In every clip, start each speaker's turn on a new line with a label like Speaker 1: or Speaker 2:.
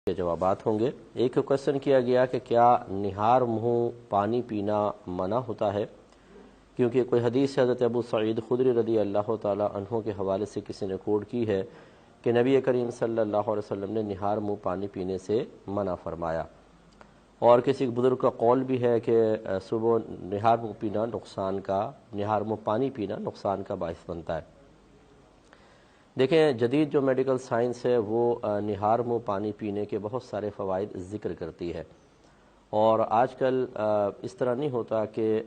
Speaker 1: کے جوابات ہوں گے۔ ایک کوشچن کیا گیا کہ کیا نہار منہ پانی پینا منع ہوتا ہے، کیونکہ کوئی حدیث حضرت ابو سعید خدری رضی اللہ تعالی عنہ کے حوالے سے کسی نے کوٹ کی ہے کہ نبی کریم صلی اللہ علیہ وسلم نے نہار منہ پانی پینے سے منع فرمایا، اور کسی بزرگ کا قول بھی ہے کہ صبح نہار منہ پینا نہار منہ پانی پینا نقصان کا باعث بنتا ہے۔ دیکھیں، جدید جو میڈیکل سائنس ہے وہ نہار منہ پانی پینے کے بہت سارے فوائد ذکر کرتی ہے، اور آج کل اس طرح نہیں ہوتا کہ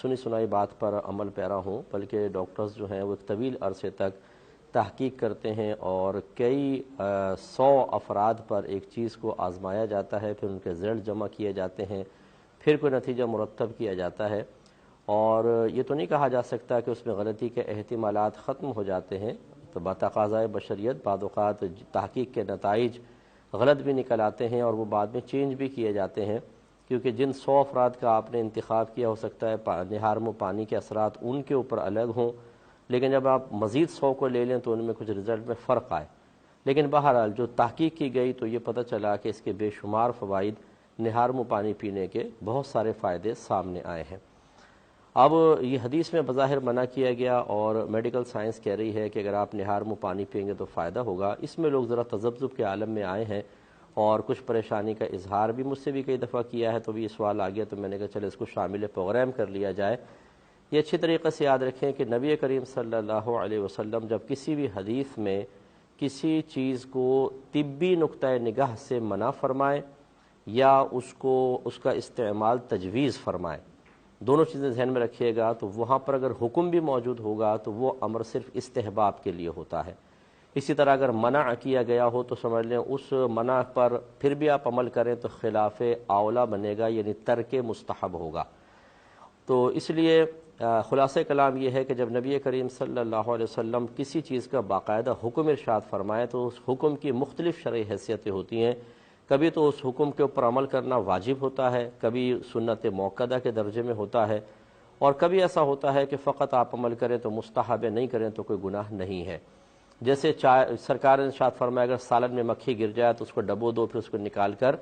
Speaker 1: سنی سنائی بات پر عمل پیرا ہوں، بلکہ ڈاکٹرز جو ہیں وہ ایک طویل عرصے تک تحقیق کرتے ہیں اور کئی 100 افراد پر ایک چیز کو آزمایا جاتا ہے، پھر ان کے رزلٹ جمع کیے جاتے ہیں، پھر کوئی نتیجہ مرتب کیا جاتا ہے، اور یہ تو نہیں کہا جا سکتا کہ اس میں غلطی کے احتمالات ختم ہو جاتے ہیں۔ تو بتقاضۂ بشریت بعض اوقات تحقیق کے نتائج غلط بھی نکل آتے ہیں اور وہ بعد میں چینج بھی کیے جاتے ہیں، کیونکہ جن 100 افراد کا آپ نے انتخاب کیا، ہو سکتا ہے نہار منہ پانی کے اثرات ان کے اوپر الگ ہوں، لیکن جب آپ مزید 100 کو لے لیں تو ان میں کچھ رزلٹ میں فرق آئے۔ لیکن بہرحال جو تحقیق کی گئی تو یہ پتہ چلا کہ اس کے بے شمار فوائد، نہار منہ پانی پینے کے بہت سارے فائدے سامنے آئے ہیں۔ اب یہ حدیث میں بظاہر منع کیا گیا اور میڈیکل سائنس کہہ رہی ہے کہ اگر آپ نہار منہ پانی پئیں گے تو فائدہ ہوگا، اس میں لوگ ذرا تذبذب کے عالم میں آئے ہیں اور کچھ پریشانی کا اظہار بھی مجھ سے بھی کئی دفعہ کیا ہے، تو بھی یہ سوال آ گیا تو میں نے کہا چلے اس کو شامل پروگرام کر لیا جائے۔ یہ اچھی طریقے سے یاد رکھیں کہ نبی کریم صلی اللہ علیہ وسلم جب کسی بھی حدیث میں کسی چیز کو طبی نقطۂ نگاہ سے منع فرمائے یا اس کا استعمال تجویز فرمائے، دونوں چیزیں ذہن میں رکھیے گا، تو وہاں پر اگر حکم بھی موجود ہوگا تو وہ امر صرف استحباب کے لیے ہوتا ہے۔ اسی طرح اگر منع کیا گیا ہو تو سمجھ لیں اس منع پر پھر بھی آپ عمل کریں تو خلاف اولا بنے گا، یعنی ترک مستحب ہوگا۔ تو اس لیے خلاصہ کلام یہ ہے کہ جب نبی کریم صلی اللہ علیہ وسلم کسی چیز کا باقاعدہ حکم ارشاد فرمائے تو اس حکم کی مختلف شرعی حیثیتیں ہوتی ہیں، کبھی تو اس حکم کے اوپر عمل کرنا واجب ہوتا ہے، کبھی سنت موقدہ کے درجے میں ہوتا ہے، اور کبھی ایسا ہوتا ہے کہ فقط آپ عمل کریں تو مستحب ہے، نہیں کریں تو کوئی گناہ نہیں ہے۔ جیسے سرکار نے ارشاد فرمایا اگر سالن میں مکھی گر جائے تو اس کو ڈبو دو، پھر اس کو نکال کر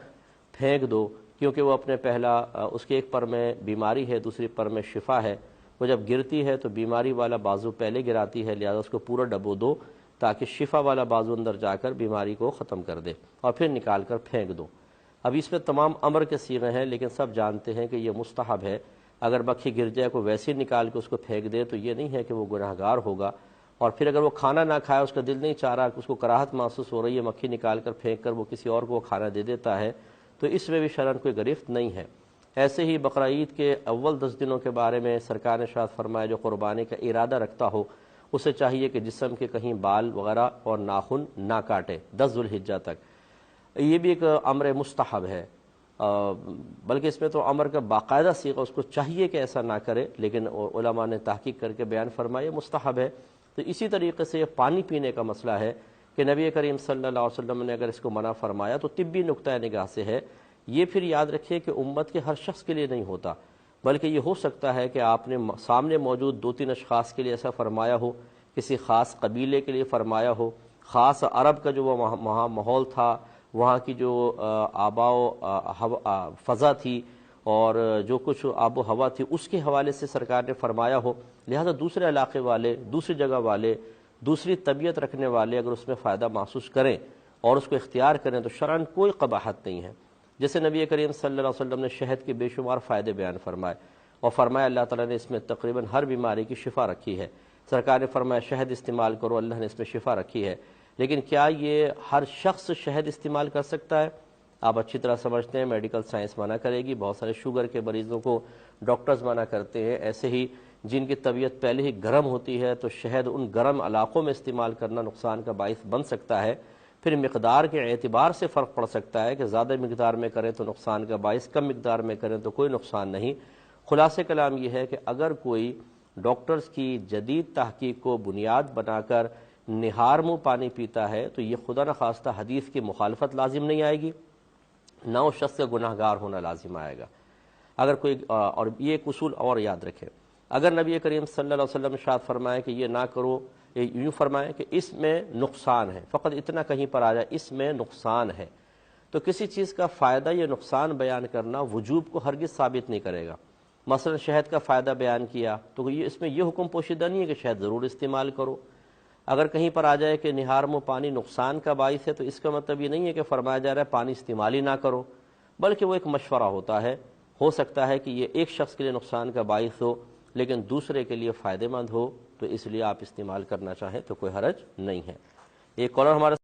Speaker 1: پھینک دو، کیونکہ وہ اپنے اس کے ایک پر میں بیماری ہے، دوسری پر میں شفا ہے، وہ جب گرتی ہے تو بیماری والا بازو پہلے گراتی ہے، لہذا اس کو پورا ڈبو دو تاکہ شفا والا بازو اندر جا کر بیماری کو ختم کر دے، اور پھر نکال کر پھینک دو۔ اب اس میں تمام امر کے صیغے ہیں، لیکن سب جانتے ہیں کہ یہ مستحب ہے۔ اگر مکھی گر جائے کو ویسے نکال کے اس کو پھینک دے تو یہ نہیں ہے کہ وہ گناہگار ہوگا، اور پھر اگر وہ کھانا نہ کھائے، اس کا دل نہیں چاہ رہا، اس کو کراہت محسوس ہو رہی ہے، مکھی نکال کر پھینک کر وہ کسی اور کو کھانا دے دیتا ہے، تو اس میں بھی شرعاً کوئی گرفت نہیں ہے۔ ایسے ہی بقرہ عید کے اول 10 دنوں کے بارے میں سرکار نے ارشاد فرمایا جو قربانی کا ارادہ رکھتا ہو اسے چاہیے کہ جسم کے کہیں بال وغیرہ اور ناخن نہ کاٹے 10 ذوالحجہ تک۔ یہ بھی ایک امر مستحب ہے، بلکہ اس میں تو امر کا باقاعدہ صیغہ اس کو چاہیے کہ ایسا نہ کرے، لیکن علماء نے تحقیق کر کے بیان فرمایا مستحب ہے۔ تو اسی طریقے سے یہ پانی پینے کا مسئلہ ہے کہ نبی کریم صلی اللہ علیہ وسلم نے اگر اس کو منع فرمایا تو طبی نقطۂ نگاہ سے ہے۔ یہ پھر یاد رکھیے کہ امت کے ہر شخص کے لیے نہیں ہوتا، بلکہ یہ ہو سکتا ہے کہ آپ نے سامنے موجود 2-3 اشخاص کے لیے ایسا فرمایا ہو، کسی خاص قبیلے کے لیے فرمایا ہو، خاص عرب کا جو وہاں ماحول تھا، وہاں کی جو آبا و فضا تھی اور جو کچھ آب و ہوا تھی اس کے حوالے سے سرکار نے فرمایا ہو، لہذا دوسرے علاقے والے، دوسری جگہ والے، دوسری طبیعت رکھنے والے اگر اس میں فائدہ محسوس کریں اور اس کو اختیار کریں تو شرعاً کوئی قباحت نہیں ہے۔ جیسے نبی کریم صلی اللہ علیہ وسلم نے شہد کے بے شمار فائدے بیان فرمائے اور فرمایا اللہ تعالیٰ نے اس میں تقریباً ہر بیماری کی شفا رکھی ہے۔ سرکار نے فرمایا شہد استعمال کرو، اللہ نے اس میں شفا رکھی ہے، لیکن کیا یہ ہر شخص شہد استعمال کر سکتا ہے؟ آپ اچھی طرح سمجھتے ہیں میڈیکل سائنس منع کرے گی، بہت سارے شوگر کے مریضوں کو ڈاکٹرز منع کرتے ہیں، ایسے ہی جن کی طبیعت پہلے ہی گرم ہوتی ہے تو شہد ان گرم علاقوں میں استعمال کرنا نقصان کا باعث بن سکتا ہے۔ پھر مقدار کے اعتبار سے فرق پڑ سکتا ہے کہ زیادہ مقدار میں کریں تو نقصان کا باعث، کم مقدار میں کریں تو کوئی نقصان نہیں۔ خلاصہ کلام یہ ہے کہ اگر کوئی ڈاکٹرز کی جدید تحقیق کو بنیاد بنا کر نہار منہ پانی پیتا ہے تو یہ خدا نخواستہ حدیث کی مخالفت لازم نہیں آئے گی، نہ اس شخص کا گناہ گار ہونا لازم آئے گا۔ اگر کوئی اور یہ ایک اصول اور یاد رکھیں، اگر نبی کریم صلی اللہ علیہ وسلم نے ارشاد فرمایا کہ یہ نہ کرو، یوں فرمائے کہ اس میں نقصان ہے، فقط اتنا کہیں پر آ جائے اس میں نقصان ہے، تو کسی چیز کا فائدہ یا نقصان بیان کرنا وجوب کو ہرگز ثابت نہیں کرے گا۔ مثلا شہد کا فائدہ بیان کیا تو اس میں یہ حکم پوشیدہ نہیں ہے کہ شہد ضرور استعمال کرو۔ اگر کہیں پر آ جائے کہ نہار منہ پانی نقصان کا باعث ہے تو اس کا مطلب یہ نہیں ہے کہ فرمایا جا رہا ہے پانی استعمال ہی نہ کرو، بلکہ وہ ایک مشورہ ہوتا ہے۔ ہو سکتا ہے کہ یہ ایک شخص کے لیے نقصان کا باعث ہو لیکن دوسرے کے لیے فائدہ مند ہو، تو اس لیے آپ استعمال کرنا چاہیں تو کوئی حرج نہیں ہے۔ ایک کالر ہمارے